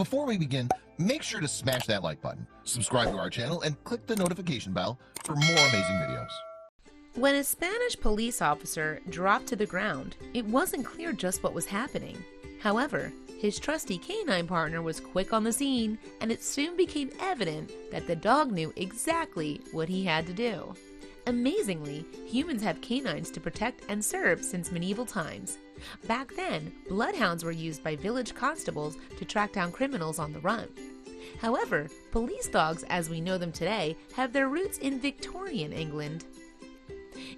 Before we begin, make sure to smash that like button, subscribe to our channel, and click the notification bell for more amazing videos. When a Spanish police officer dropped to the ground, it wasn't clear just what was happening. However, his trusty canine partner was quick on the scene, and it soon became evident that the dog knew exactly what he had to do. Amazingly, humans have canines to protect and serve since medieval times. Back then, bloodhounds were used by village constables to track down criminals on the run. However, police dogs as we know them today have their roots in Victorian England.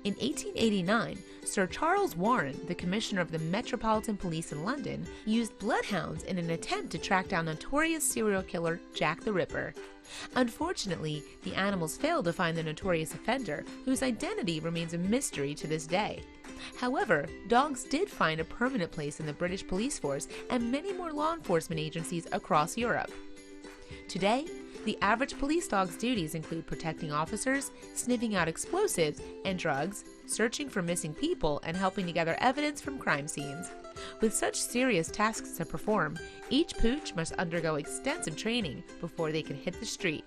In 1889, Sir Charles Warren, the Commissioner of the Metropolitan Police in London, used bloodhounds in an attempt to track down notorious serial killer Jack the Ripper. Unfortunately, the animals failed to find the notorious offender, whose identity remains a mystery to this day. However, dogs did find a permanent place in the British police force and many more law enforcement agencies across Europe. Today, the average police dog's duties include protecting officers, sniffing out explosives and drugs, searching for missing people, and helping to gather evidence from crime scenes. With such serious tasks to perform, each pooch must undergo extensive training before they can hit the street.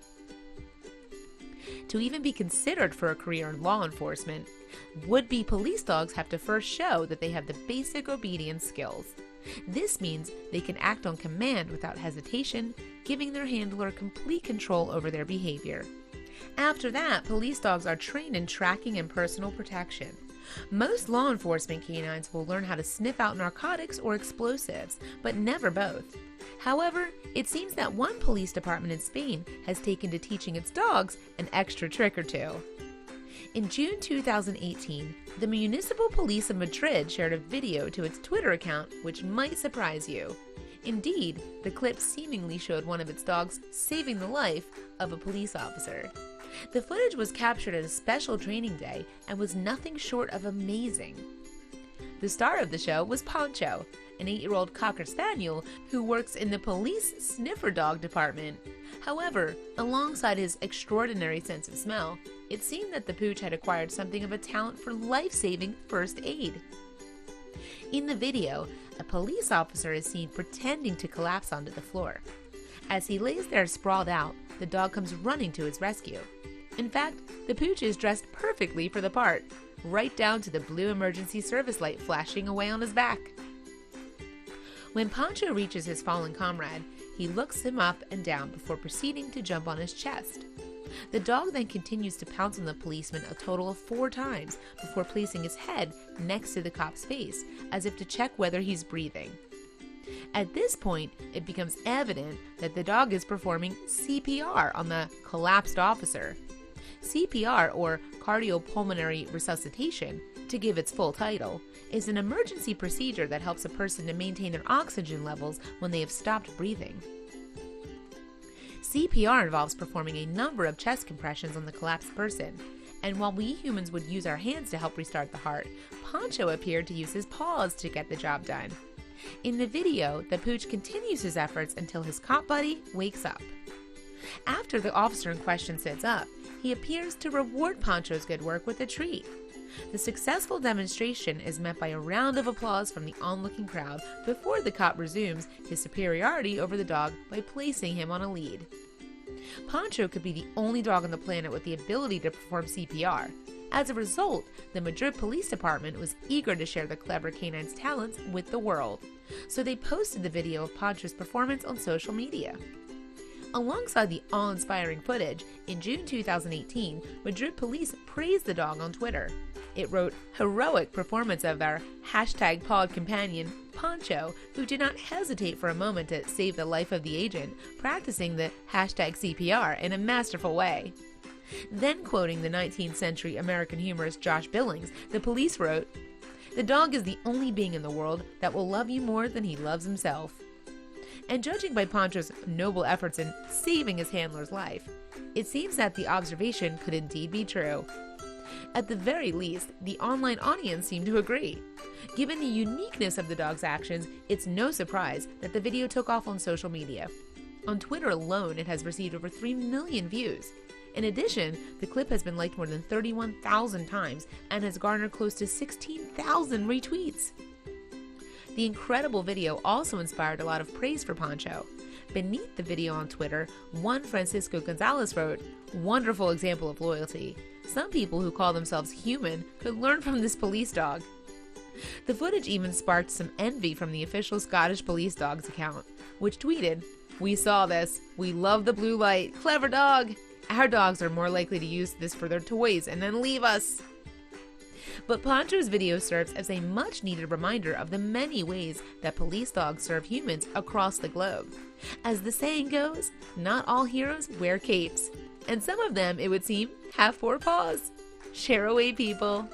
To even be considered for a career in law enforcement, would-be police dogs have to first show that they have the basic obedience skills. This means they can act on command without hesitation, giving their handler complete control over their behavior. After that, police dogs are trained in tracking and personal protection. Most law enforcement canines will learn how to sniff out narcotics or explosives, but never both. However, it seems that one police department in Spain has taken to teaching its dogs an extra trick or two. In June 2018, the Municipal Police of Madrid shared a video to its Twitter account which might surprise you. Indeed, the clip seemingly showed one of its dogs saving the life of a police officer. The footage was captured at a special training day and was nothing short of amazing. The star of the show was Poncho, an 8-year-old Cocker Spaniel who works in the police sniffer dog department. However, alongside his extraordinary sense of smell, it seemed that the pooch had acquired something of a talent for life-saving first aid. In the video, a police officer is seen pretending to collapse onto the floor. As he lays there sprawled out, the dog comes running to his rescue. In fact, the pooch is dressed perfectly for the part, right down to the blue emergency service light flashing away on his back. When Poncho reaches his fallen comrade, he looks him up and down before proceeding to jump on his chest. The dog then continues to pounce on the policeman a total of 4 times before placing his head next to the cop's face, as if to check whether he's breathing. At this point, it becomes evident that the dog is performing CPR on the collapsed officer. CPR, or cardiopulmonary resuscitation, to give its full title, is an emergency procedure that helps a person to maintain their oxygen levels when they have stopped breathing. CPR involves performing a number of chest compressions on the collapsed person, and while we humans would use our hands to help restart the heart, Poncho appeared to use his paws to get the job done. In the video, the pooch continues his efforts until his cop buddy wakes up. After the officer in question sits up, he appears to reward Poncho's good work with a treat. The successful demonstration is met by a round of applause from the onlooking crowd before the cop resumes his superiority over the dog by placing him on a lead. Poncho could be the only dog on the planet with the ability to perform CPR. As a result, the Madrid Police Department was eager to share the clever canine's talents with the world, so they posted the video of Poncho's performance on social media. Alongside the awe-inspiring footage, in June 2018, Madrid police praised the dog on Twitter. It wrote, "Heroic performance of our #pod companion, Poncho, who did not hesitate for a moment to save the life of the agent, practicing the #CPR in a masterful way." Then quoting the 19th century American humorist Josh Billings, the police wrote, "The dog is the only being in the world that will love you more than he loves himself." And judging by Poncho's noble efforts in saving his handler's life, it seems that the observation could indeed be true. At the very least, the online audience seemed to agree. Given the uniqueness of the dog's actions, it's no surprise that the video took off on social media. On Twitter alone, it has received over 3 million views. In addition, the clip has been liked more than 31,000 times and has garnered close to 16,000 retweets. The incredible video also inspired a lot of praise for Poncho. Beneath the video on Twitter, one Francisco Gonzalez wrote, "Wonderful example of loyalty. Some people who call themselves human could learn from this police dog." The footage even sparked some envy from the official Scottish police dog's account, which tweeted, "We saw this. We love the blue light. Clever dog. Our dogs are more likely to use this for their toys and then leave us." But Poncho's video serves as a much-needed reminder of the many ways that police dogs serve humans across the globe. As the saying goes, not all heroes wear capes, and some of them, it would seem, have 4 paws. Share away, people.